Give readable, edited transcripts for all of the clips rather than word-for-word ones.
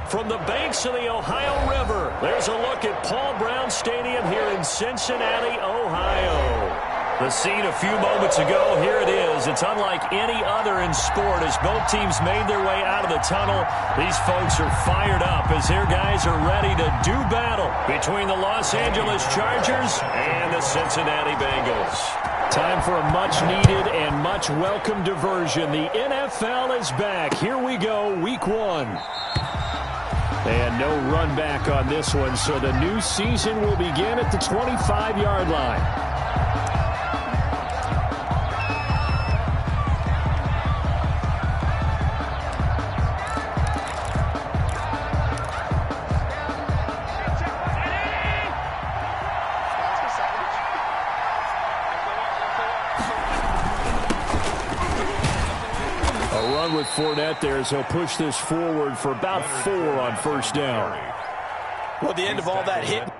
From the banks of the Ohio River, there's a look at Paul Brown Stadium here in Cincinnati, Ohio. The scene a few moments ago, here it is. It's unlike any other in sport as both teams made their way out of the tunnel. These folks are fired up as their guys are ready to do battle between the Los Angeles Chargers and the Cincinnati Bengals. Time for a much-needed and much-welcome diversion. The NFL is back. Here we go, Week 1. And no run back on this one, so the new season will begin at the 25-yard line. With Fournette there as he'll push this forward for about 4 on first down. Well, the end of all that hit.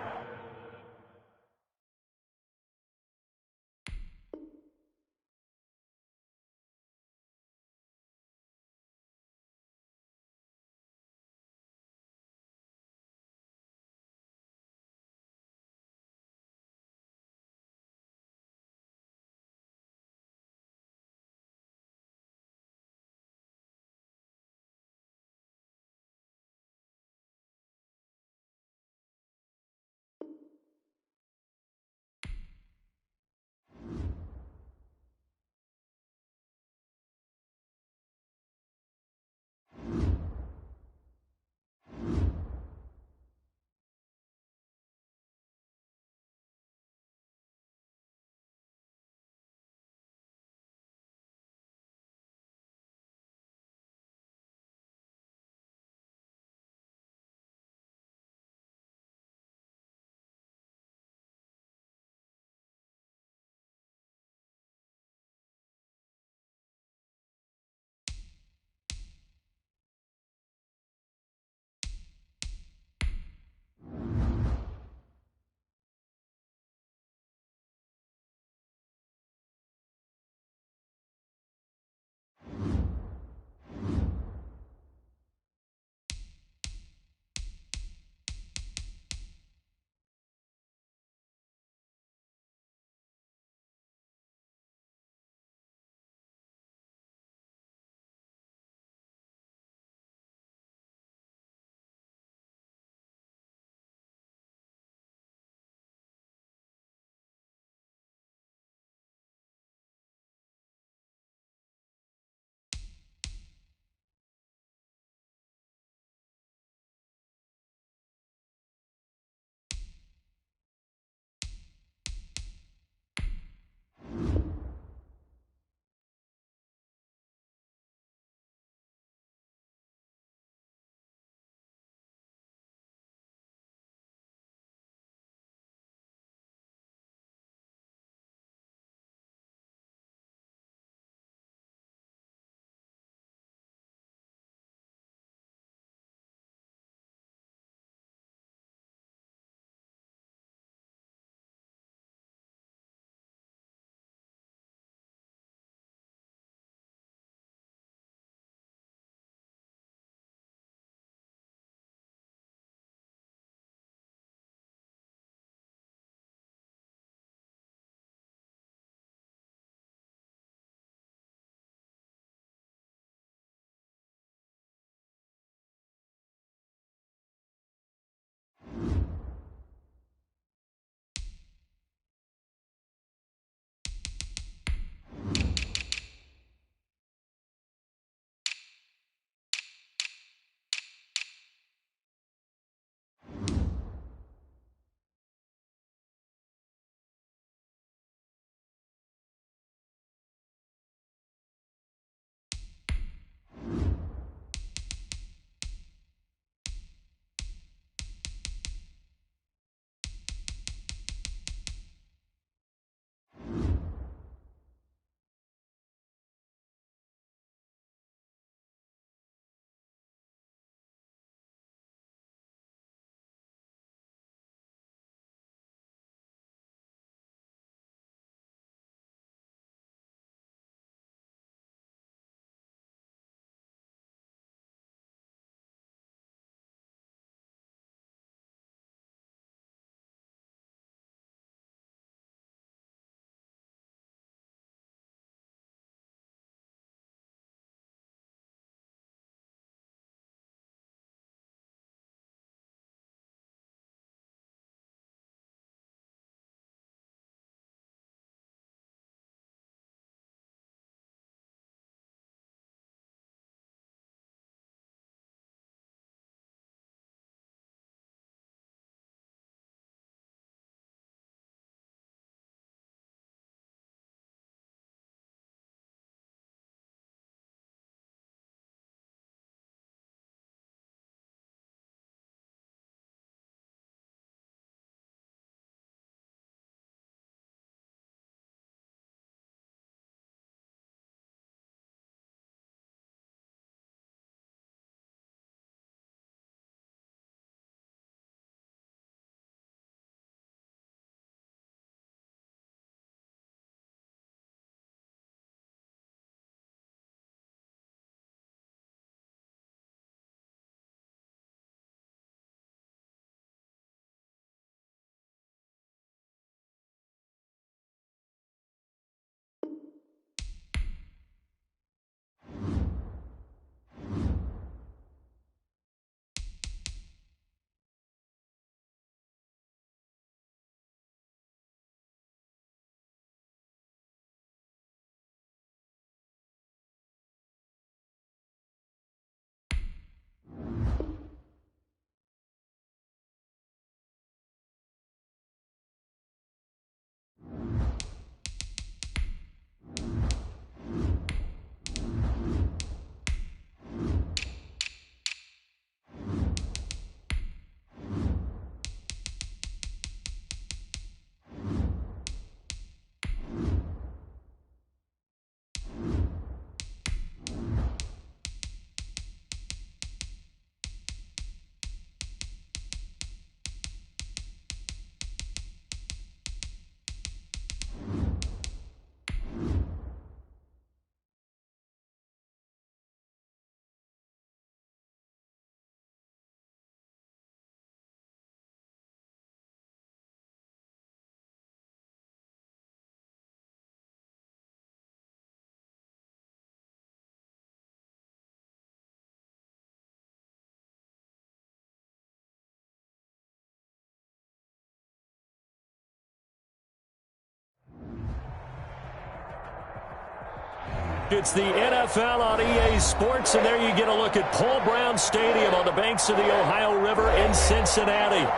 It's the NFL on EA Sports, and there you get a look at Paul Brown Stadium on the banks of the Ohio River in Cincinnati.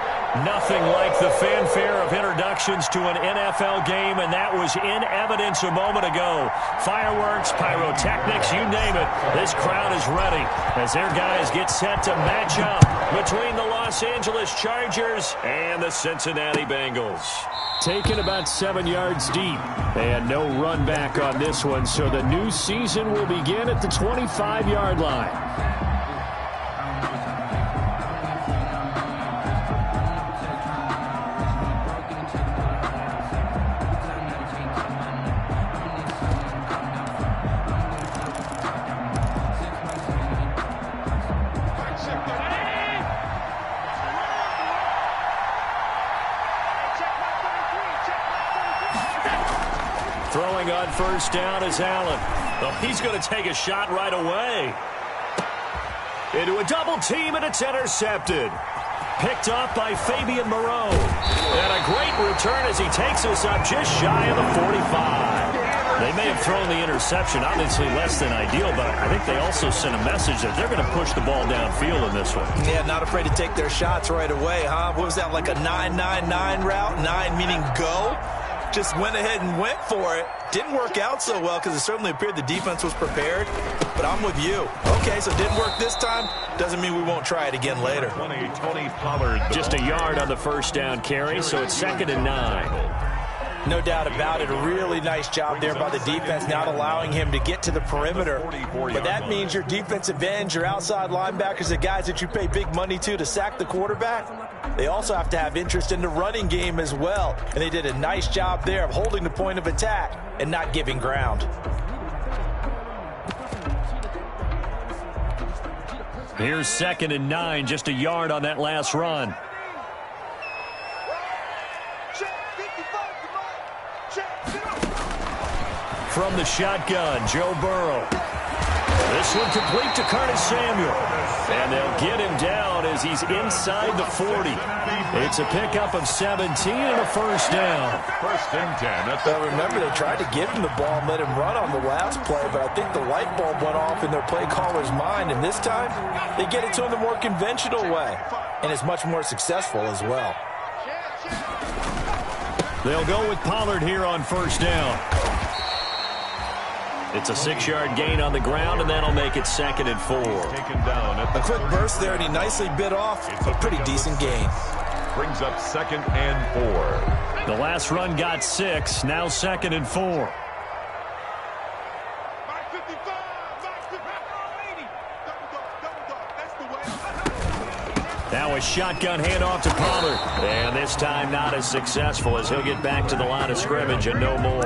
Nothing like the fanfare of introductions to an NFL game, and that was in evidence a moment ago. Fireworks, pyrotechnics, you name it. This crowd is ready as their guys get set to match up between the Los Angeles Chargers and the Cincinnati Bengals. Taken about 7 yards deep, and no run back on this one, so the new season will begin at the 25-yard line. Throwing on first down is Allen. Well, he's going to take a shot right away. Into a double team, and it's intercepted. Picked off by Fabian Moreau. And a great return as he takes us up just shy of the 45. They may have thrown the interception, obviously less than ideal, but I think they also sent a message that they're going to push the ball downfield in this one. Yeah, not afraid to take their shots right away, huh? What was that, like a 9-9-9 route? 9 meaning go? Just went ahead and went for it. Didn't work out so well because it certainly appeared the defense was prepared. But I'm with you. Okay, so it didn't work this time. Doesn't mean we won't try it again later. Tony Pollard. Just a yard on the first down carry, so it's 2nd and 9. No doubt about it. A really nice job there by the defense, not allowing him to get to the perimeter. But that means your defensive ends, your outside linebackers, the guys that you pay big money to sack the quarterback, they also have to have interest in the running game as well. And they did a nice job there of holding the point of attack and not giving ground. Here's 2nd and 9, just a yard on that last run. From the shotgun, Joe Burrow. This one complete to Curtis Samuel. And they'll get him down as he's inside the 40. It's a pickup of 17 and a first down. 1st and 10. Well, remember, they tried to give him the ball and let him run on the last play, but I think the light bulb went off in their play caller's mind. And this time, they get it to him the more conventional way. And it's much more successful as well. They'll go with Pollard here on first down. It's a 6-yard gain on the ground, and that'll make it 2nd and 4. Taken down at a quick burst there, and he nicely bit off a pretty decent gain. Brings up 2nd and 4. The last run got 6, now 2nd and 4. Now a shotgun handoff to Pollard. And this time not as successful as he'll get back to the line of scrimmage and no more.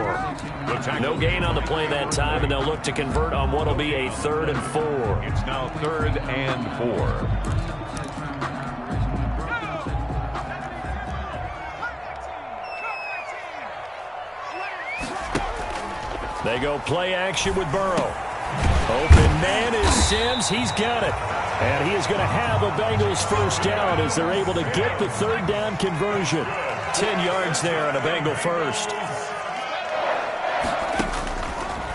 No gain on the play that time, and they'll look to convert on what will be a 3rd and 4. It's now 3rd and 4. They go play action with Burrow. Open man is Sims. He's got it. And he is going to have a Bengals first down as they're able to get the 3rd down conversion. 10 yards there on a Bengal first.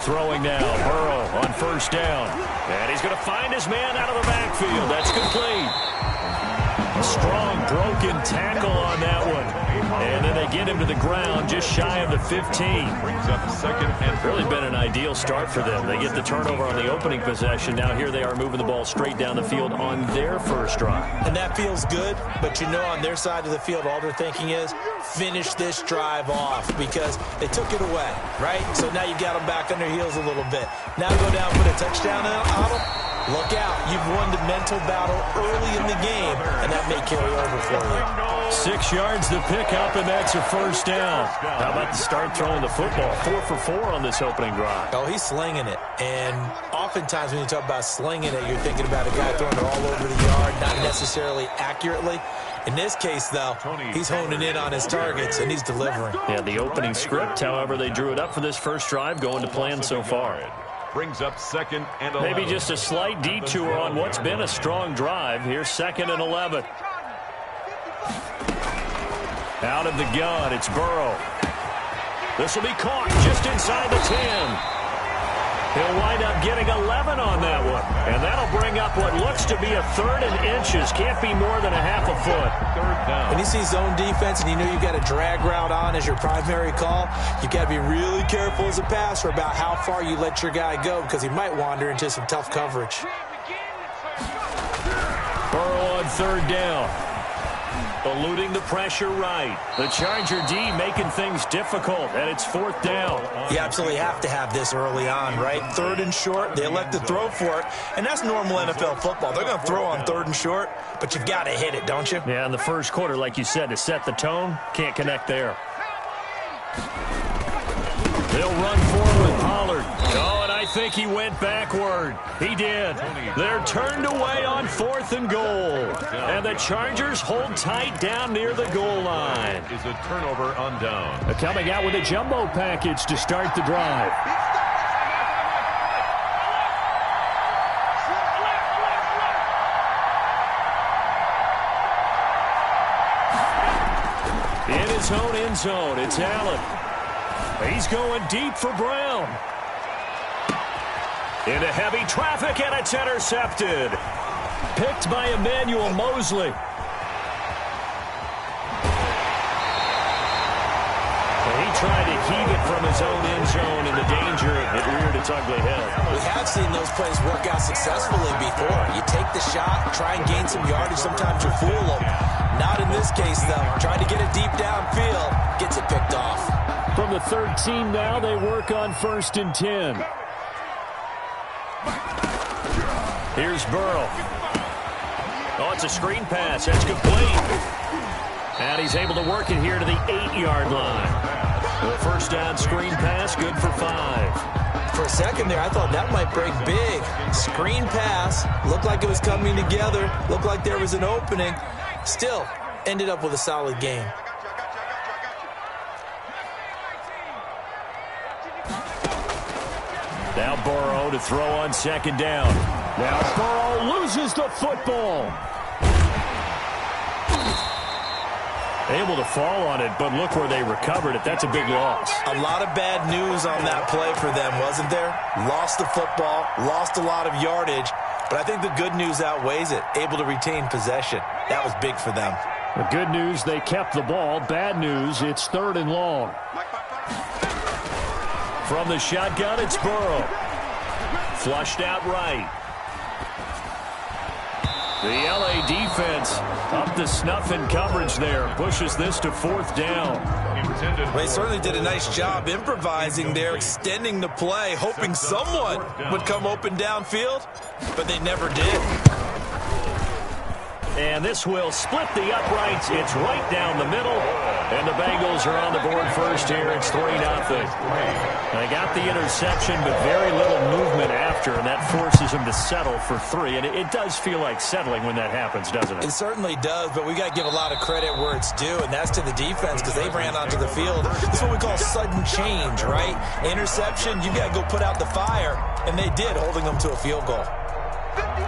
Throwing now, Burrow on first down. And he's going to find his man out of the backfield. That's complete. A strong broken tackle on that one. And then they get him to the ground just shy of the 15. Brings up 2nd and 4. Really been an ideal start for them. They get the turnover on the opening possession. Now here they are moving the ball straight down the field on their first drive. And that feels good, but you know on their side of the field all they're thinking is finish this drive off because they took it away, right? So now you got them back on their heels a little bit. Now go down, put a touchdown on them. Look out. You've won the mental battle early in the game, and that may carry over for you. 6 yards to pick up, and that's a first down. How about the start throwing the football? 4 for 4 on this opening drive. Oh, he's slinging it. And oftentimes when you talk about slinging it, you're thinking about a guy throwing it all over the yard, not necessarily accurately. In this case, though, he's honing in on his targets, and he's delivering. Yeah, the opening script, however, they drew it up for this first drive, going to plan so far. Brings up 2nd and 11. Maybe just a slight detour on what's been a strong drive. Here's 2nd and 11. Out of the gun, it's Burrow. This will be caught just inside the 10. He'll wind up getting 11 on that one. And that'll bring up what looks to be a 3rd and inches. Can't be more than a half a foot. 3rd down. When you see zone defense and you know you've got a drag route on as your primary call, you got to be really careful as a passer about how far you let your guy go because he might wander into some tough coverage. Burrow on 3rd down. Eluding the pressure right. The Charger D making things difficult, and it's 4th down. You absolutely have to have this early on, right? 3rd and short, they elect to throw for it, and that's normal NFL football. They're going to throw on 3rd and short, but you've got to hit it, don't you? Yeah, in the first quarter, like you said, to set the tone, can't connect there. They'll run forward with Pollard. Oh, and I think he went backward. He did. They're turned away on 4th and goal. And the Chargers hold tight down near the goal line. Is a turnover on down. Coming out with a jumbo package to start the drive. In his own end zone, it's Allen. He's going deep for Brown. Into heavy traffic, and it's intercepted. Picked by Emmanuel Mosley. He tried to heave it from his own end zone, and the danger, it reared its ugly head. We have seen those plays work out successfully before. You take the shot, try and gain some yardage. Sometimes you fool them. Not in this case, though. Trying to get it deep downfield, gets it picked off. From the 13 now, they work on 1st and 10. Here's Burrow. Oh, it's a screen pass. That's complete. And he's able to work it here to the 8-yard line. The 1st down screen pass, good for 5. For a second there, I thought that might break big. Screen pass. Looked like it was coming together. Looked like there was an opening. Still, ended up with a solid game. Now Burrow to throw on 2nd down. Now Burrow loses the football. Able to fall on it, but look where they recovered it. That's a big loss. A lot of bad news on that play for them, wasn't there? Lost the football, lost a lot of yardage, but I think the good news outweighs it. Able to retain possession. That was big for them. The good news, they kept the ball. Bad news, it's 3rd and long. From the shotgun, it's Burrow. Flushed out right. The LA defense up to snuff in coverage there. Pushes this to 4th down. Well, they certainly did a nice job improvising there, extending the play, hoping someone would come open downfield, but they never did. And this will split the uprights. It's right down the middle. And the Bengals are on the board first here. It's 3-0. They got the interception, but very little movement after, and that forces them to settle for 3. And it does feel like settling when that happens, doesn't it? It certainly does, but we got to give a lot of credit where it's due, and that's to the defense because they ran onto the field. This is what we call sudden change, right? Interception, you got to go put out the fire, and they did, holding them to a field goal.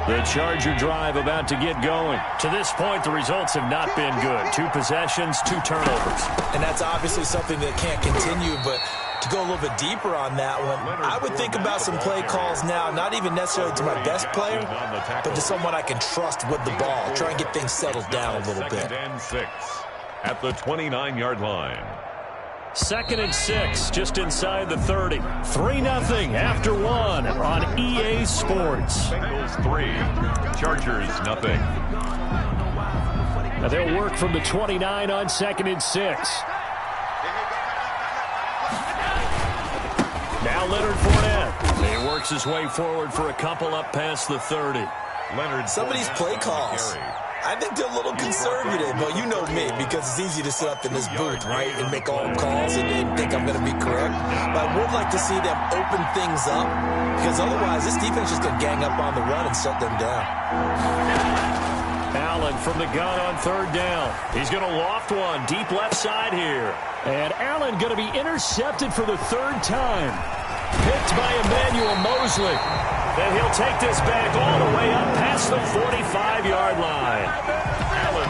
The Charger drive about to get going. To this point, the results have not been good. 2 possessions, 2 turnovers. And that's obviously something that can't continue, but to go a little bit deeper on that one, I would think about some play calls now, not even necessarily to my best player, but to someone I can trust with the ball. Try and get things settled down a little bit. 2nd and 6 at the 29-yard line. 2nd and 6, just inside the 30. 3-0 after 1 on EA Sports. Bengals 3, Chargers nothing. Now they'll work from the 29 on 2nd and 6. Now Leonard Fournette. He works his way forward for a couple up past the 30. Leonard. Some of these play calls, I think they're a little conservative, but you know me, because it's easy to sit up in this booth, right, and make all calls and think I'm going to be correct. But I would like to see them open things up, because otherwise this defense is just going to gang up on the run and shut them down. Allen from the gun on 3rd down. He's going to loft one deep left side here. And Allen going to be intercepted for the 3rd time. Picked by Emmanuel Mosley. And he'll take this back all the way up past the 45-yard line.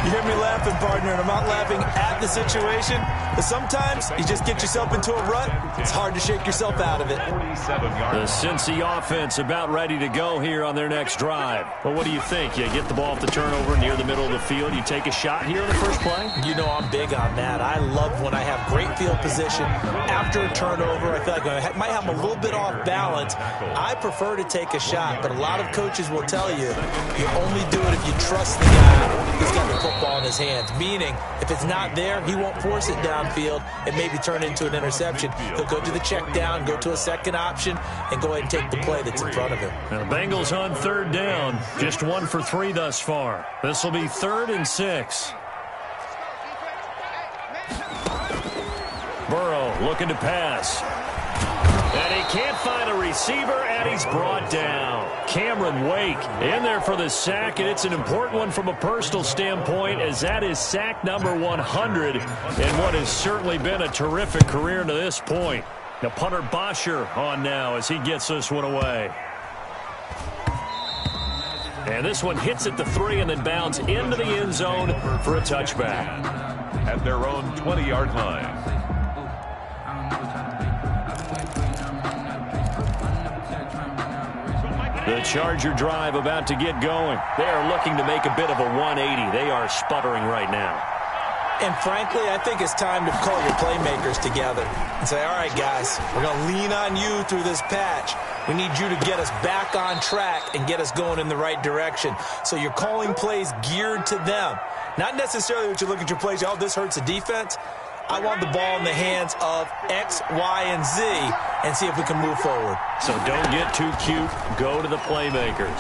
You hear me laugh laughing, partner, and I'm not laughing at the situation, but sometimes you just get yourself into a rut. It's hard to shake yourself out of it. The Cincy offense about ready to go here on their next drive. Well, what do you think? You get the ball off the turnover near the middle of the field. You take a shot here in the first play? You know I'm big on that. I love when I have great field position after a turnover. I feel like I might have a little bit off balance. I prefer to take a shot, but a lot of coaches will tell you only do it if you trust the guy who's got the football in his hands. Meaning, if it's not there, he won't force it downfield and maybe turn into an interception. He'll go to the check down, go to a second option, and go ahead and take the play that's in front of him. Now, the Bengals on third down. Just 1 for 3 thus far. This will be 3rd and 6. Burrow looking to pass. And he can't find a receiver, and he's brought down. Cameron Wake in there for the sack, and it's an important one from a personal standpoint, as that is sack number 100 in what has certainly been a terrific career to this point. Now punter Bosher on now as he gets this one away. And this one hits at the 3 and then bounds into the end zone for a touchback. At their own 20-yard line. The Charger drive about to get going. They are looking to make a bit of a 180. They are sputtering right now. And frankly, I think it's time to call your playmakers together and say, all right, guys, we're going to lean on you through this patch. We need you to get us back on track and get us going in the right direction. So you're calling plays geared to them. Not necessarily what you look at your plays, oh, this hurts the defense. I want the ball in the hands of X, Y, and Z and see if we can move forward. So don't get too cute. Go to the playmakers.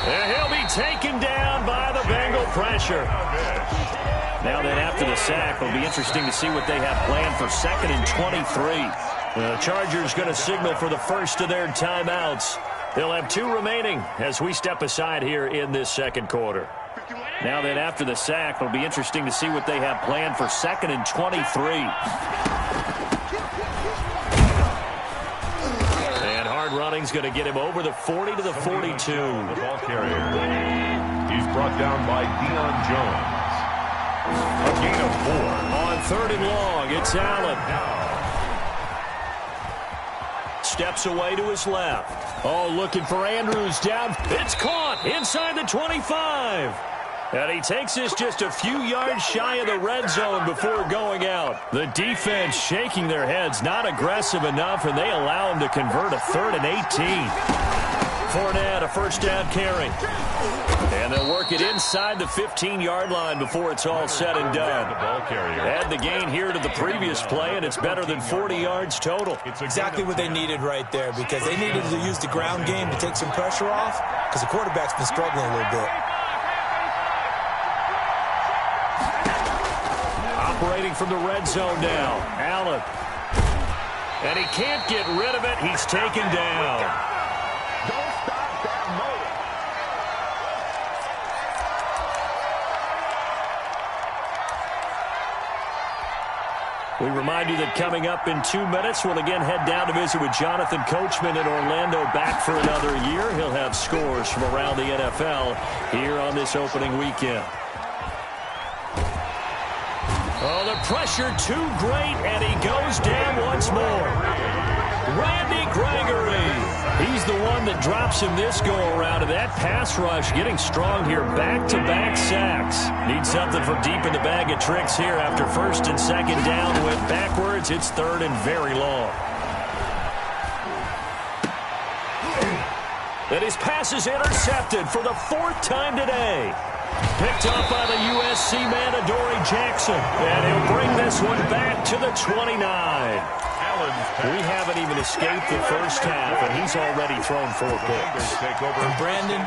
And he'll be taken down by the Bengal pressure. Now then, after the sack, it'll be interesting to see what they have planned for 2nd and 23. The Chargers going to signal for the first of their timeouts. They'll have 2 remaining as we step aside here in this second quarter. Now then, after the sack, it'll be interesting to see what they have planned for 2nd and 23. And hard running's going to get him over the 40 to the 42. The ball carrier. He's brought down by Deion Jones. A gain of 4. On 3rd and long, it's Allen. Steps away to his left. Oh, looking for Andrews down. It's caught inside the 25. And he takes this just a few yards shy of the red zone before going out. The defense shaking their heads, not aggressive enough, and they allow him to convert a 3rd and 18. Fournette, a first down carry. And they'll work it inside the 15-yard line before it's all said and done. Add the gain here to the previous play, and it's better than 40 yards total. It's exactly what they needed right there, because they needed to use the ground game to take some pressure off, because the quarterback's been struggling a little bit. Operating from the red zone now, Allen. And he can't get rid of it. He's taken down. Don't stop that motor. We remind you that coming up in 2 minutes, we'll again head down to visit with Jonathan Coachman in Orlando, back for another year. He'll have scores from around the NFL here on this opening weekend. Oh, the pressure too great, and he goes down once more. Randy Gregory. He's the one that drops him this go-around, and that pass rush getting strong here. Back-to-back sacks. Need something from deep in the bag of tricks here after 1st and 2nd down. Went backwards. It's 3rd and very long. And his pass is intercepted for the 4th time today. Picked up by the USC man, Adoree Jackson. And he'll bring this one back to the 29. We haven't even escaped the first half, and he's already thrown 4 picks. And Brandon,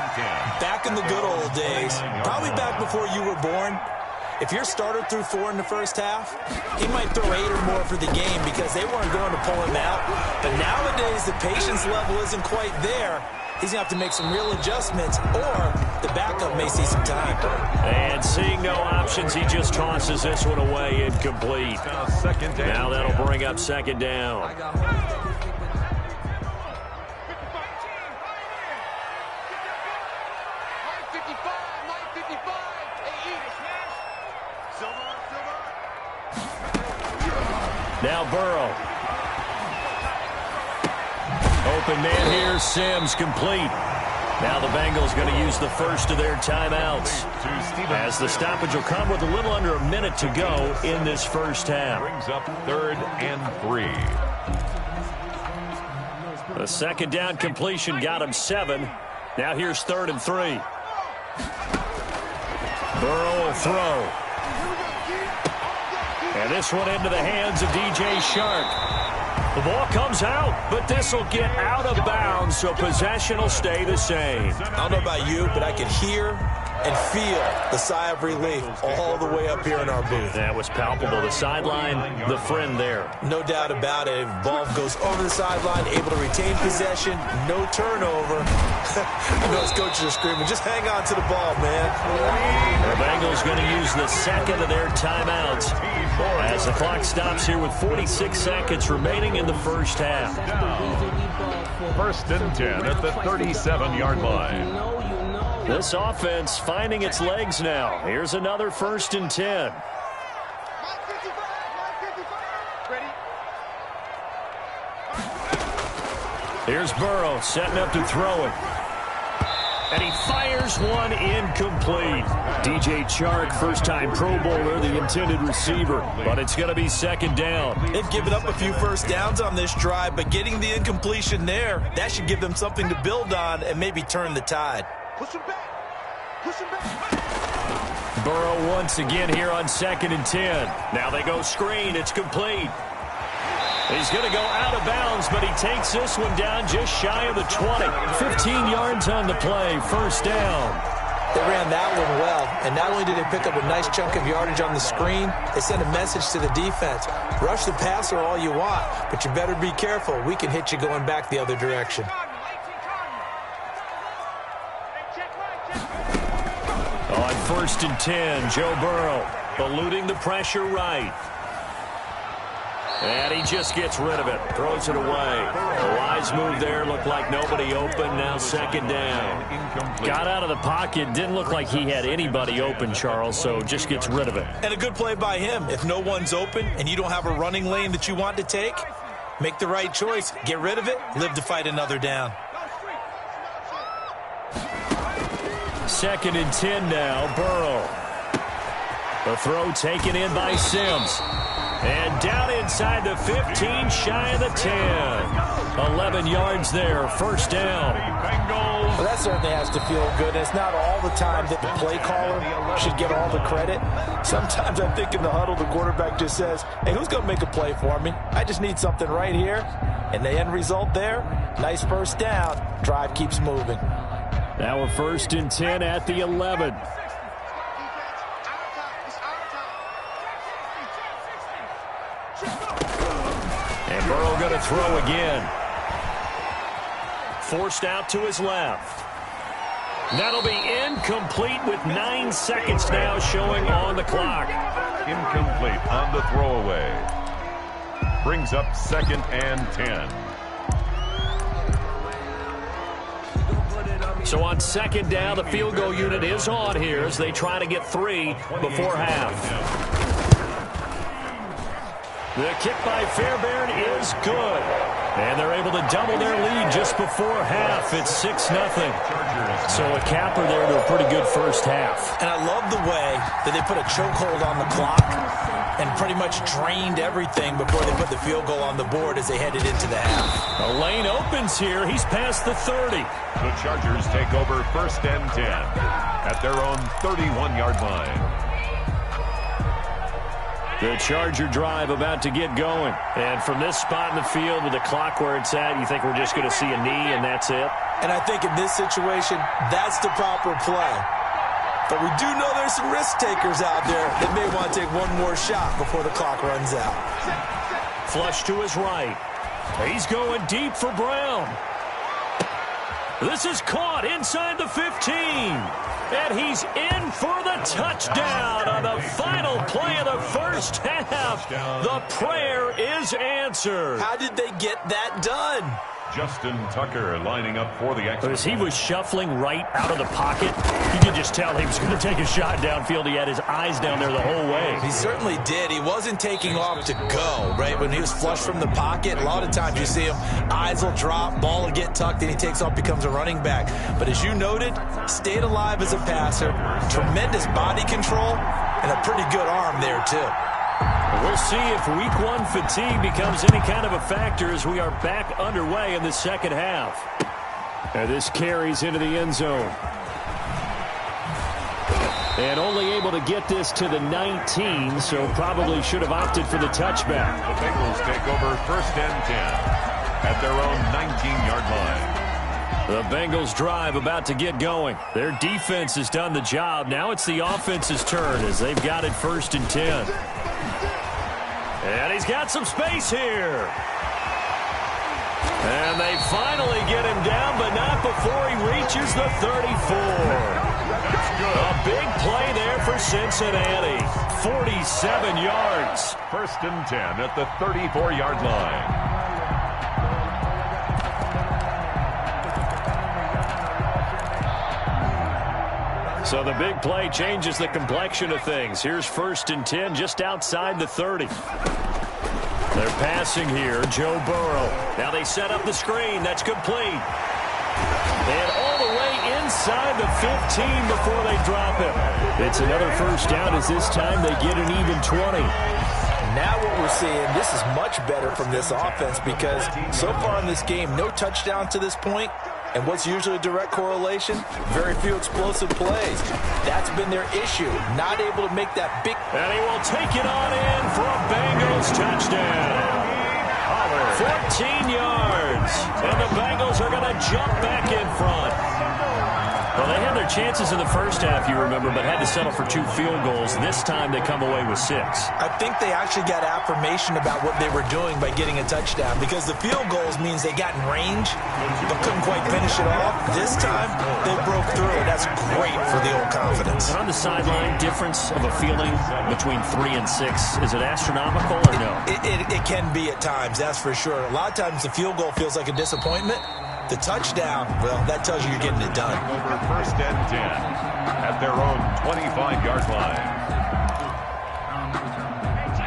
back in the good old days, probably back before you were born, if your starter threw 4 in the first half, he might throw 8 or more for the game because they weren't going to pull him out. But nowadays, the patience level isn't quite there. He's going to have to make some real adjustments, or the backup may see some time. And seeing no options, he just tosses this one away incomplete. Now that'll bring up 2nd down. Now Burrow. Open man here, Sims complete. Now the Bengals going to use the first of their timeouts, as the stoppage will come with a little under a minute to go in this first half. Brings up 3rd and 3. The second down completion got him 7. Now here's 3rd and 3. Burrow will throw. And this one into the hands of DJ Shark. The ball comes out, but this will get out of bounds, so possession will stay the same. I don't know about you, but I can hear and feel the sigh of relief all the way up here in our booth. That was palpable. The sideline, the friend there. No doubt about it. If the ball goes over the sideline, able to retain possession, no turnover. I know his coaches are screaming, just hang on to the ball, man. The Bengals going to use the second of their timeouts as the clock stops here with 46 seconds remaining in the first half. 1st and 10 at the 37-yard line. This offense finding its legs now. Here's another 1st and 10. Here's Burrow setting up to throw it. And he fires one incomplete. DJ Chark, first-time Pro Bowler, the intended receiver. But it's going to be 2nd down. They've given up a few first downs on this drive, but getting the incompletion there, that should give them something to build on and maybe turn the tide. Push him back. Push him back. Burrow once again here on 2nd and 10. Now they go screen. It's complete. He's going to go out of bounds, but he takes this one down just shy of the 20. 15 yards on the play. 1st down. They ran that one well, and not only did they pick up a nice chunk of yardage on the screen, they sent a message to the defense. Rush the passer all you want, but you better be careful. We can hit you going back the other direction. On 1st and 10, Joe Burrow eluding the pressure right. And he just gets rid of it, throws it away. A wise move there, looked like nobody open, now 2nd down. Got out of the pocket, didn't look like he had anybody open, Charles, so just gets rid of it. And a good play by him. If no one's open and you don't have a running lane that you want to take, make the right choice. Get rid of it, live to fight another down. 2nd and 10 now, Burrow. The throw taken in by Sims. And down inside the 15, shy of the 10. 11 yards there, 1st down. Well, that certainly has to feel good. And it's not all the time that the play caller should get all the credit. Sometimes I think in the huddle, the quarterback just says, hey, who's going to make a play for me? I just need something right here. And the end result there, nice 1st down. Drive keeps moving. Now we're 1st and 10 at the 11. And Burrow going to throw again. Forced out to his left. That'll be incomplete with 9 seconds now showing on the clock. Incomplete on the throwaway. Brings up 2nd and 10. So on 2nd down, the field goal unit is on here as they try to get 3 before half. The kick by Fairbairn is good. And they're able to double their lead just before half. It's 6-0. So a capper there to a pretty good first half. And I love the way that they put a chokehold on the clock and pretty much drained everything before they put the field goal on the board as they headed into the half. A lane opens here. He's past the 30. The Chargers take over 1st and 10 at their own 31-yard line. The Charger drive about to get going. And from this spot in the field with the clock where it's at, you think we're just going to see a knee and that's it? And I think in this situation, that's the proper play. But we do know there's some risk takers out there that may want to take one more shot before the clock runs out. Flush to his right. He's going deep for Brown. This is caught inside the 15. And he's in for the touchdown on the final play of the first first half. The prayer is answered. How did they get that done? Justin Tucker lining up for the extra. As he was shuffling right out of the pocket, you could just tell he was going to take a shot downfield. He had his eyes down there the whole way. He certainly did. He wasn't taking off to go, right? When he was flush from the pocket, a lot of times you see him, eyes will drop, ball will get tucked, and he takes off, becomes a running back. But as you noted, stayed alive as a passer, tremendous body control, and a pretty good arm there, too. We'll see if week one fatigue becomes any kind of a factor as we are back underway in the second half. And this carries into the end zone. And only able to get this to the 19, so probably should have opted for the touchback. The Bengals take over 1st and 10 at their own 19-yard line. The Bengals drive about to get going. Their defense has done the job. Now it's the offense's turn as they've got it 1st and 10. And he's got some space here. And they finally get him down, but not before he reaches the 34. A big play there for Cincinnati. 47 yards. 1st and 10 at the 34-yard line. So the big play changes the complexion of things. Here's 1st and 10 just outside the 30. They're passing here, Joe Burrow. Now they set up the screen. That's complete. And all the way inside the 15 before they drop him. It's another 1st down as this time they get an even 20. Now what we're seeing, this is much better from this offense because so far in this game, no touchdown to this point. And what's usually a direct correlation? Very few explosive plays. That's been their issue. Not able to make that big. And he will take it on in for a Bengals touchdown. 14 yards. And the Bengals are going to jump back in front. Well, they had their chances in the first half, you remember, but had to settle for 2 field goals. This time they come away with 6. I think they actually got affirmation about what they were doing by getting a touchdown because the field goals means they got in range but couldn't quite finish it off. This time, they broke through, and that's great for the old confidence. And on the sideline, difference of a feeling between 3 and 6, is it astronomical or no? It can be at times, that's for sure. A lot of times the field goal feels like a disappointment. The touchdown, well, that tells you you're getting it done. Over 1st and 10 at their own 25-yard line.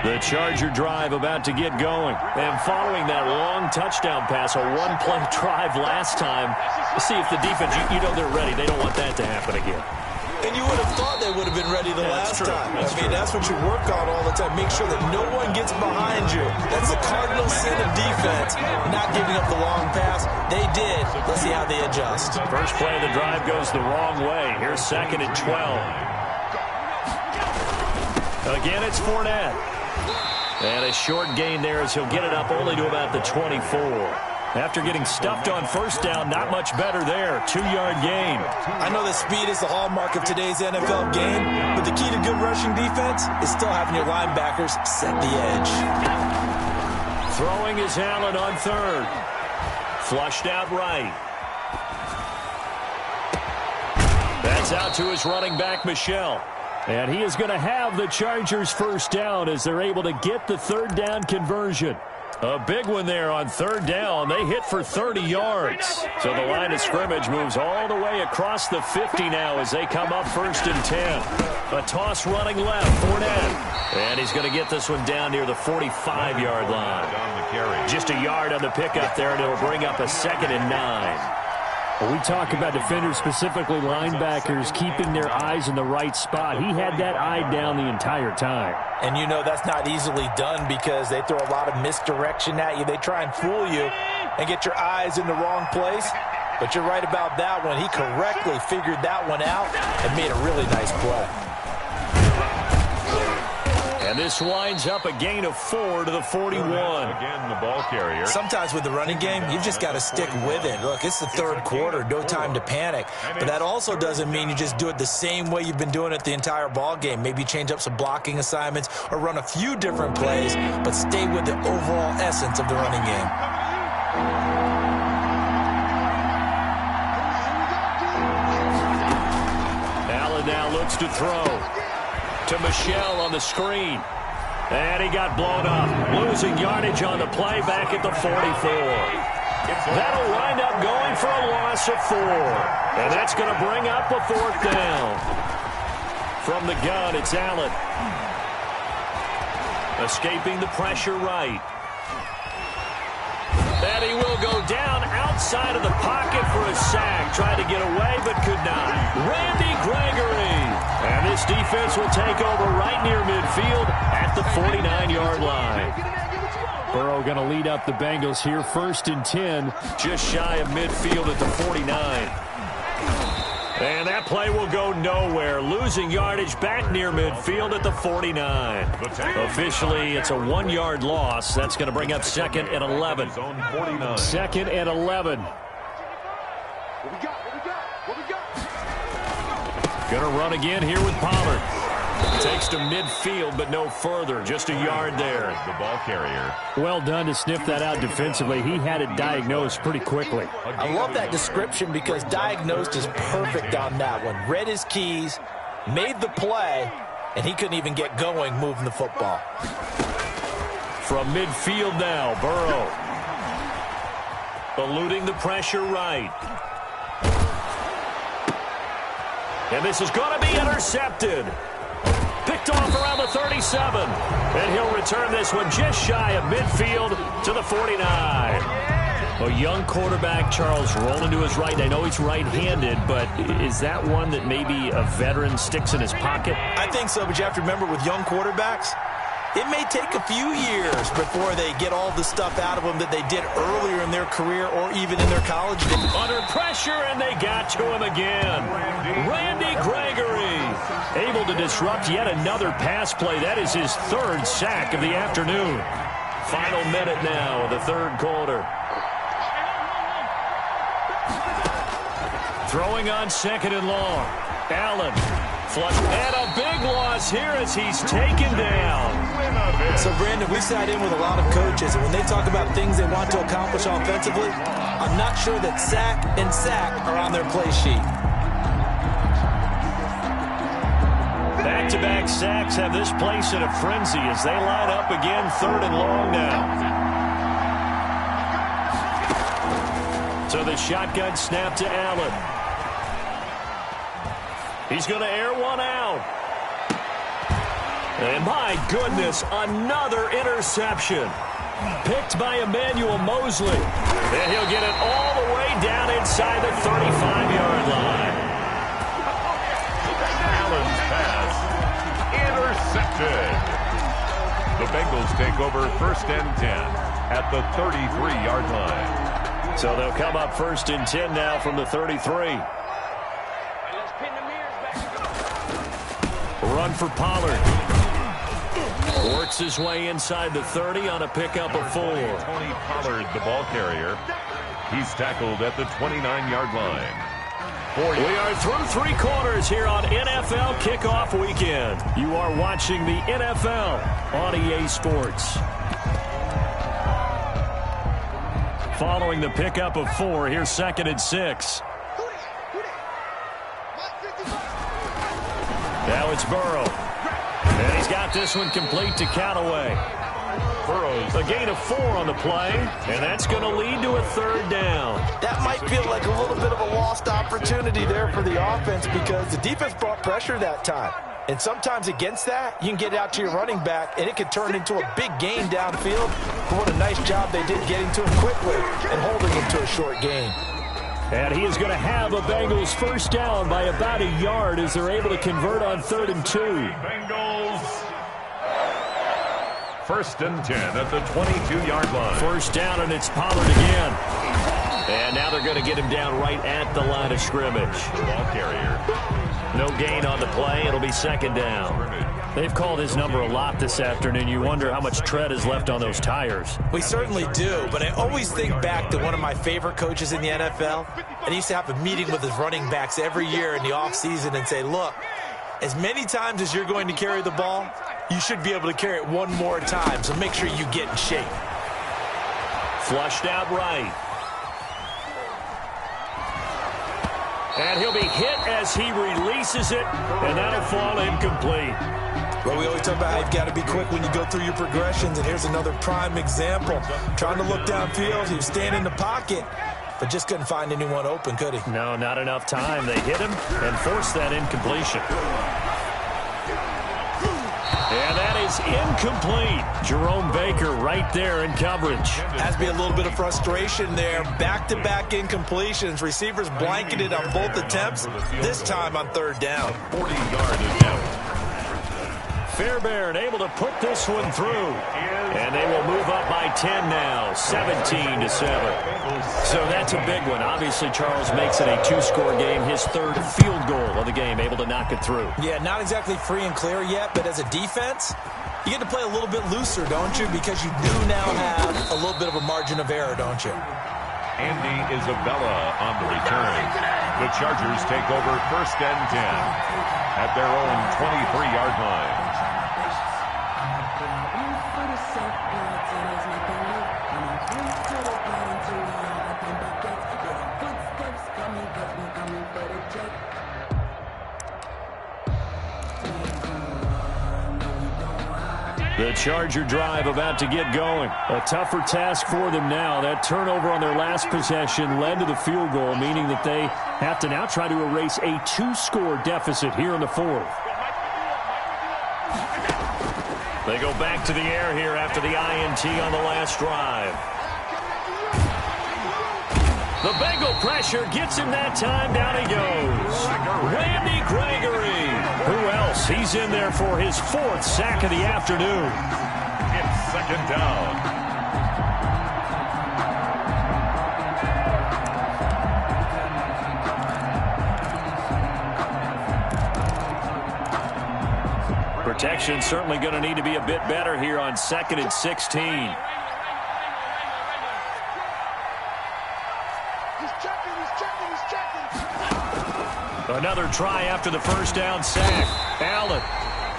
The Charger drive about to get going. And following that long touchdown pass, a one-play drive last time, see if the defense, you know they're ready. They don't want that to happen again. And you would have thought they would have been ready the last time. That's what you work on all the time. Make sure that no one gets behind you. That's the cardinal sin of defense, not giving up the long pass. They did. Let's see how they adjust. First play of the drive goes the wrong way. Here's 2nd and 12. Again, it's Fournette. And a short gain there as he'll get it up only to about the 24. After getting stuffed on 1st down, not much better there. 2-yard gain. I know that speed is the hallmark of today's NFL game, but the key to good rushing defense is still having your linebackers set the edge. Throwing is Allen on 3rd. Flushed out right. That's out to his running back, Michel. And he is going to have the Chargers 1st down as they're able to get the 3rd down conversion. A big one there on 3rd down. They hit for 30 yards. So the line of scrimmage moves all the way across the 50 now as they come up 1st and 10. A toss running left, Fournette. And he's going to get this one down near the 45-yard line. Just a yard on the pickup there, and it'll bring up a 2nd and 9. Well, we talk about defenders, specifically linebackers, keeping their eyes in the right spot. He had that eye down the entire time. And you know that's not easily done because they throw a lot of misdirection at you. They try and fool you and get your eyes in the wrong place. But you're right about that one. He correctly figured that one out and made a really nice play. And this winds up a gain of 4 to the 41. Again, the ball carrier. Sometimes with the running game, you've just got to stick with it. Look, it's the 3rd quarter, no time to panic. But that also doesn't mean you just do it the same way you've been doing it the entire ball game. Maybe change up some blocking assignments or run a few different plays, but stay with the overall essence of the running game. Allen now looks to throw. To Michel on the screen. And he got blown up, losing yardage on the play back at the 44. That'll wind up going for a loss of 4. And that's going to bring up a 4th down. From the gun, it's Allen. Escaping the pressure right. And he will go down outside of the pocket for a sack. Tried to get away, but could not. Randy Gregory. And this defense will take over right near midfield at the 49-yard line. Burrow going to lead up the Bengals here, 1st and 10. Just shy of midfield at the 49. And that play will go nowhere. Losing yardage back near midfield at the 49. Officially, it's a 1-yard loss. That's going to bring up 2nd and 11. 2nd and 11. Going to run again here with Pollard. Takes to midfield, but no further. Just a yard there. The ball carrier. Well done to sniff that out defensively. He had it diagnosed pretty quickly. I love that description because diagnosed is perfect on that one. Read his keys, made the play, and he couldn't even get going moving the football. From midfield now, Burrow. Eluding the pressure right. And this is going to be intercepted. Picked off around the 37. And he'll return this one just shy of midfield to the 49. A young quarterback, Charles, rolling to his right. I know he's right-handed, but is that one that maybe a veteran sticks in his pocket? I think so, but you have to remember with young quarterbacks, it may take a few years before they get all the stuff out of them that they did earlier in their career or even in their college days. Under pressure, and they got to him again. Randy Gregory able to disrupt yet another pass play. That is his 3rd sack of the afternoon. Final minute now of the 3rd quarter. Throwing on 2nd and long. Allen. Flush. And a big loss here as he's taken down. So, Brandon, we sat in with a lot of coaches, and when they talk about things they want to accomplish offensively, I'm not sure that sack and sack are on their play sheet. Back-to-back sacks have this place in a frenzy as they line up again 3rd and long now. So the shotgun snap to Allen. He's going to air one out. And my goodness, another interception. Picked by Emmanuel Mosley. And he'll get it all the way down inside the 35-yard line. Allen's pass intercepted. The Bengals take over 1st and 10 at the 33-yard line. So they'll come up 1st and 10 now from the 33. Run for Pollard. Works his way inside the 30 on a pickup of 4. Tony Pollard, the ball carrier. He's tackled at the 29-yard line. We are through 3 quarters here on NFL Kickoff Weekend. You are watching the NFL on EA Sports. Following the pickup of 4, here's 2nd and 6. Now it's Burrow. And he's got this one complete to Callaway. Burrow's a gain of 4 on the play, and that's going to lead to a 3rd down. That might feel like a little bit of a lost opportunity there for the offense because the defense brought pressure that time. And sometimes against that, you can get out to your running back, and it could turn into a big gain downfield. But what a nice job they did getting to him quickly and holding him to a short gain. And he is going to have a Bengals 1st down by about a yard as they're able to convert on 3rd and 2. Bengals 1st and 10 at the 22-yard line. 1st down, and it's Pollard again. And now they're going to get him down right at the line of scrimmage. Ball carrier. No gain on the play. It'll be 2nd down. They've called his number a lot this afternoon. You wonder how much tread is left on those tires. We certainly do, but I always think back to one of my favorite coaches in the NFL. And he used to have a meeting with his running backs every year in the offseason and say, look, as many times as you're going to carry the ball, you should be able to carry it one more time, so make sure you get in shape. Flushed out right. And he'll be hit as he releases it, and that'll fall incomplete. Well, we always talk about how you've got to be quick when you go through your progressions, and here's another prime example. Trying to look downfield, he was standing in the pocket, but just couldn't find anyone open, could he? No, not enough time. They hit him and forced that incompletion. And that is incomplete. Jerome Baker right there in coverage. Has to be a little bit of frustration there. Back-to-back incompletions. Receivers blanketed on both attempts, this time on third down. 40-yard attempt. Fairbairn able to put this one through. And they will move up by 10 now, 17-7. So that's a big one. Obviously, Charles makes it a two-score game. His third field goal of the game, able to knock it through. Yeah, not exactly free and clear yet, but as a defense, you get to play a little bit looser, don't you? Because you do now have a little bit of a margin of error, don't you? Andy Isabella on the return. The Chargers take over 1st and 10 at their own 23-yard line. The Charger drive about to get going. A tougher task for them now. That turnover on their last possession led to the field goal, meaning that they have to now try to erase a two-score deficit here in the fourth. They go back to the air here after the INT on the last drive. The Bengal pressure gets him that time. Down he goes. Randy Gregory. Who else? He's in there for his 4th sack of the afternoon. It's 2nd down. Protection certainly going to need to be a bit better here on 2nd and 16. Another try after the first down sack. Allen.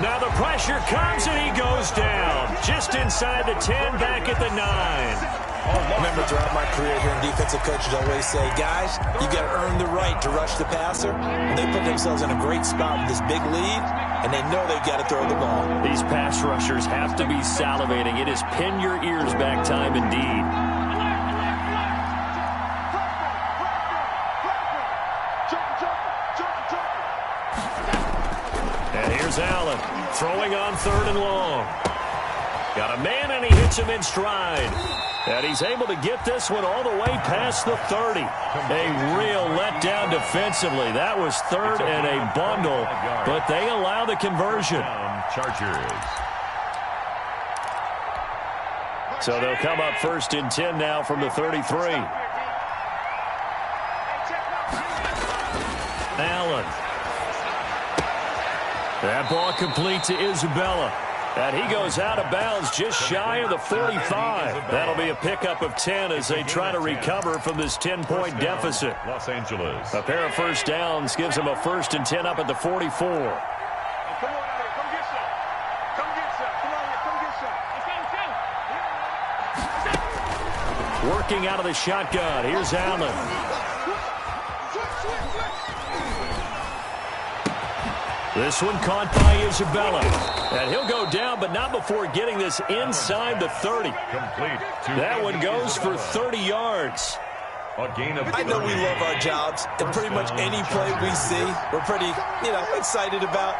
Now the pressure comes and he goes down. Just inside the 10, back at the 9. I remember throughout my career here in defensive coaches always say, guys, you got to earn the right to rush the passer. And they put themselves in a great spot with this big lead, and they know they've got to throw the ball. These pass rushers have to be salivating. It is pin your ears back time indeed. Allen throwing on 3rd and long. Got a man and he hits him in stride. And he's able to get this one all the way past the 30. A real letdown defensively. That was 3rd and a bundle, but they allow the conversion. Chargers. So they'll come up 1st and 10 now from the 33. Allen. That ball complete to Isabella. And he goes out of bounds just shy of the 45. That'll be a pickup of 10 as they try to recover from this 10-point deficit. Los Angeles. A pair of first downs gives them a 1st and 10 up at the 44. Working out of the shotgun. Here's Allen. This one caught by Isabella. And he'll go down, but not before getting this inside the 30. That one goes for 30 yards. I know we love our jobs, and pretty much any play we see, we're pretty, excited about.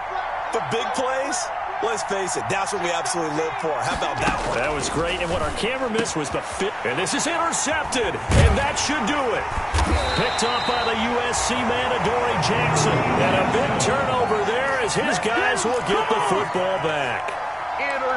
But big plays, let's face it, that's what we absolutely live for. How about that one? That was great, and what our camera missed was the fit. And this is intercepted, and that should do it. Picked off by the USC man, Adoree Jackson. And a big turnover there as his guys will get the football back.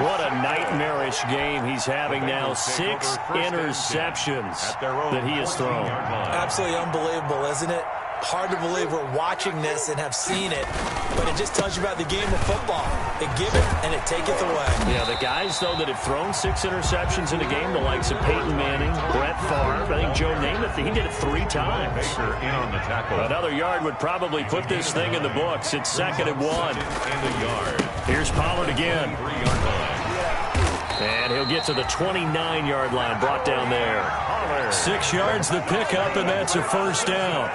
What a nightmarish game he's having now. 6 interceptions that he has thrown. Absolutely unbelievable, isn't it? Hard to believe we're watching this and have seen it, but it just tells you about the game of football. It giveth and it taketh away. Yeah, the guys, though, that have thrown 6 interceptions in a game, the likes of Peyton Manning, Brett Favre, I think Joe Namath, he did it 3 times. In on the tackle. Another yard would probably put this thing in the books. It's 2nd and 1. And a yard. Here's Pollard again. 3-yard line. And he'll get to the 29-yard line, brought down there. 6 yards the pickup, and that's a first down.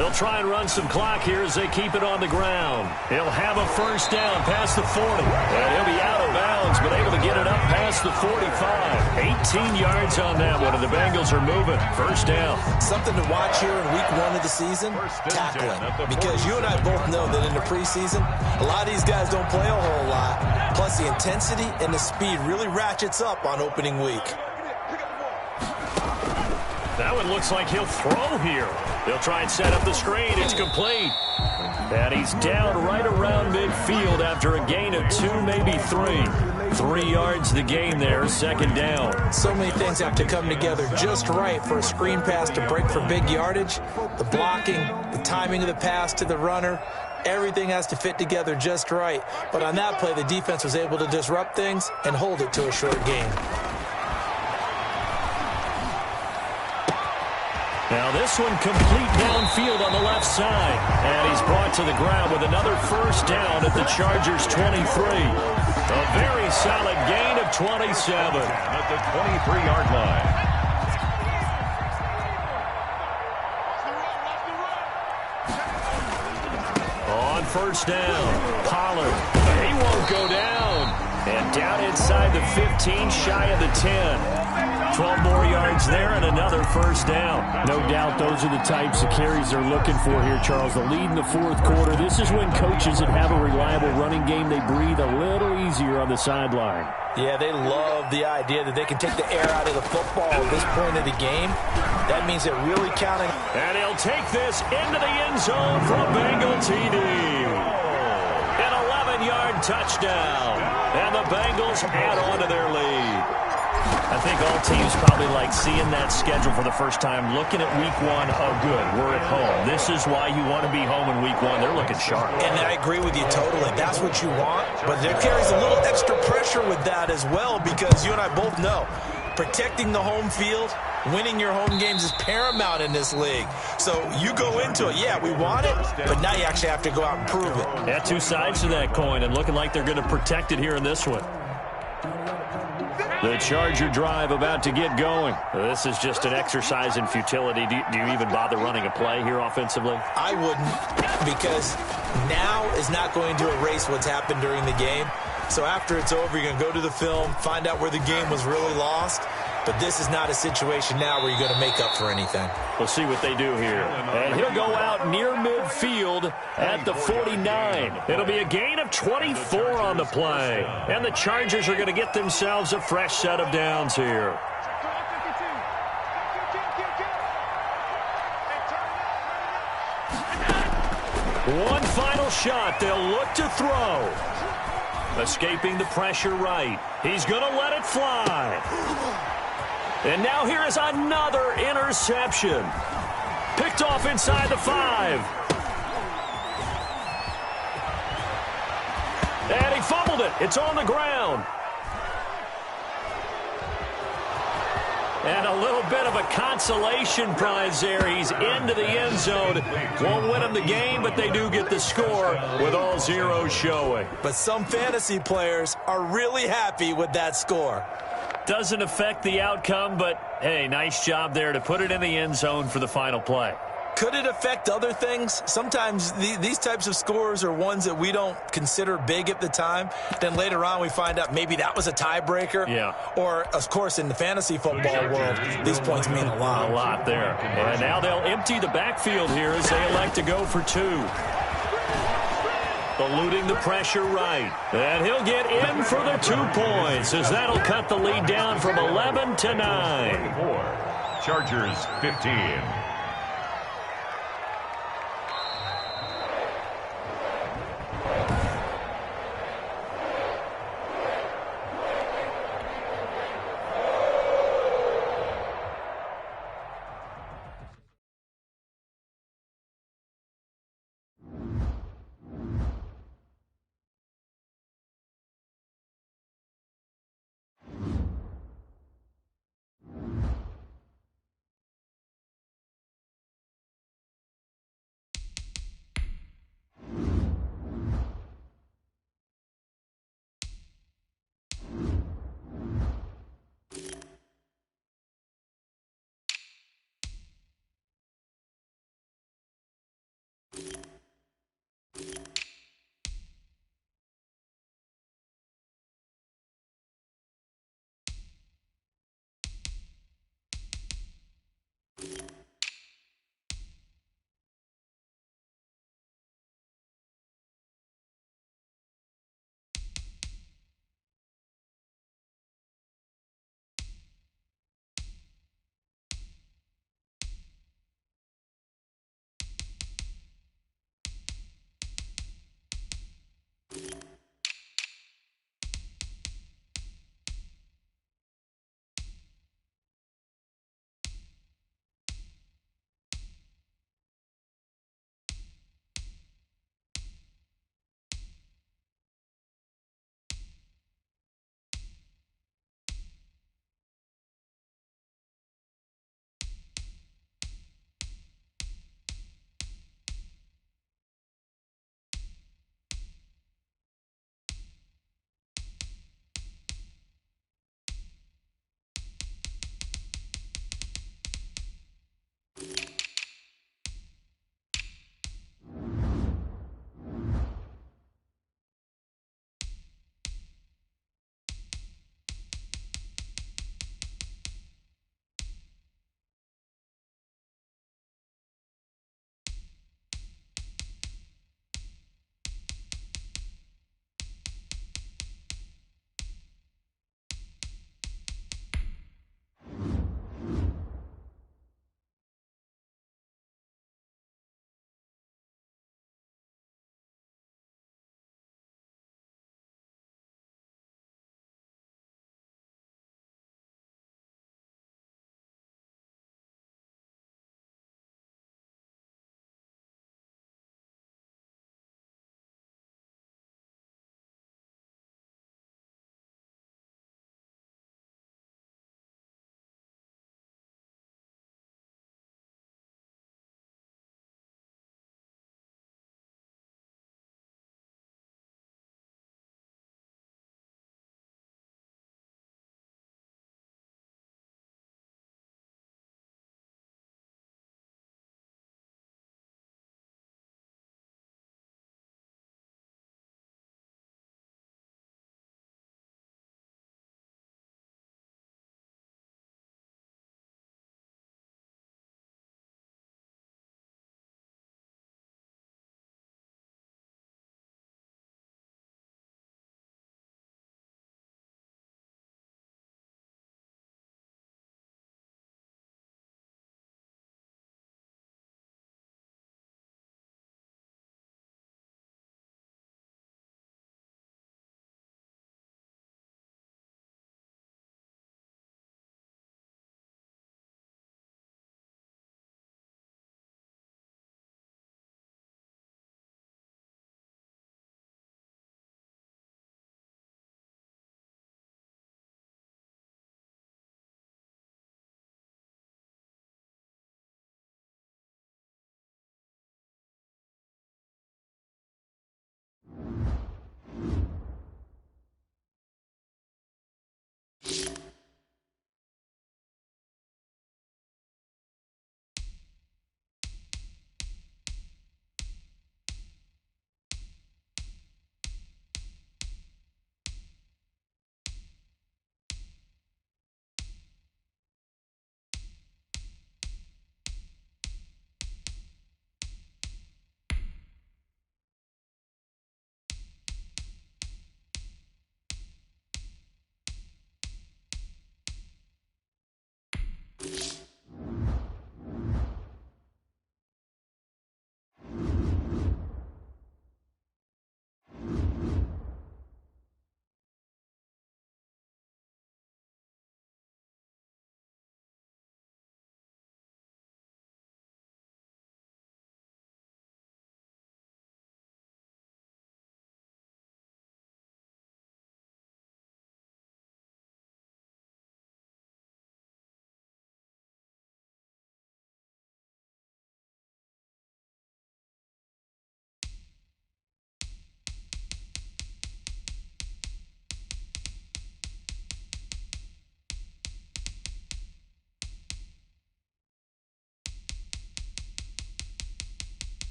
They'll try and run some clock here as they keep it on the ground. He'll have a first down past the 40. And he'll be out of bounds, but able to get it up past the 45. 18 yards on that one, and the Bengals are moving. First down. Something to watch here in week 1 of the season, tackling. Because you and I both know that in the preseason, a lot of these guys don't play a whole lot. Plus, the intensity and the speed really ratchets up on opening week. That one looks like he'll throw here. They'll try and set up the screen. It's complete. And he's down right around midfield after a gain of 2, maybe 3. 3 yards the gain there, second down. So many things have to come together just right for a screen pass to break for big yardage. The blocking, the timing of the pass to the runner, everything has to fit together just right. But on that play, the defense was able to disrupt things and hold it to a short gain. Now this one complete downfield on the left side. And he's brought to the ground with another first down at the Chargers' 23. A very solid gain of 27. At the 23-yard line. On first down, Pollard. He won't go down. And down inside the 15, shy of the 10. 12 more yards there and another first down. No doubt those are the types of carries they're looking for here, Charles. The lead in the fourth quarter. This is when coaches that have a reliable running game, they breathe a little easier on the sideline. Yeah, they love the idea that they can take the air out of the football at this point of the game. That means they're really counting. And he'll take this into the end zone for a Bengal TD. An 11-yard touchdown. And the Bengals add on to their lead. I think all teams probably like seeing that schedule for the first time, looking at week 1. Oh, good, we're at home. This is why you want to be home in week 1. They're looking sharp. And I agree with you totally. That's what you want. But there carries a little extra pressure with that as well, because you and I both know protecting the home field, winning your home games is paramount in this league. So you go into it, yeah, we want it, but now you actually have to go out and prove it. Yeah, two sides to that coin, and looking like they're going to protect it here in this one. The Charger drive about to get going. This is just an exercise in futility. Do you even bother running a play here offensively? I wouldn't, because now is not going to erase what's happened during the game. So after it's over, you're going to go to the film, find out where the game was really lost. But this is not a situation now where you're going to make up for anything. We'll see what they do here. And he'll go out near midfield at the 49. It'll be a gain of 24 on the play. And the Chargers are going to get themselves a fresh set of downs here. One final shot. They'll look to throw. Escaping the pressure right. He's going to let it fly. And now here is another interception. Picked off inside the 5. And he fumbled it. It's on the ground. And a little bit of a consolation prize there. He's into the end zone. Won't win him the game, but they do get the score with all zeros showing. But some fantasy players are really happy with that score. Doesn't affect the outcome, but, hey, nice job there to put it in the end zone for the final play. Could it affect other things? Sometimes these types of scores are ones that we don't consider big at the time. Then later on we find out maybe that was a tiebreaker. Yeah. Or, of course, in the fantasy football world, these points mean a lot. A lot there. And now they'll empty the backfield here as they elect to go for 2. Eluding the pressure right. And he'll get in for the 2 points as that'll cut the lead down from 11 to 9. Chargers 15.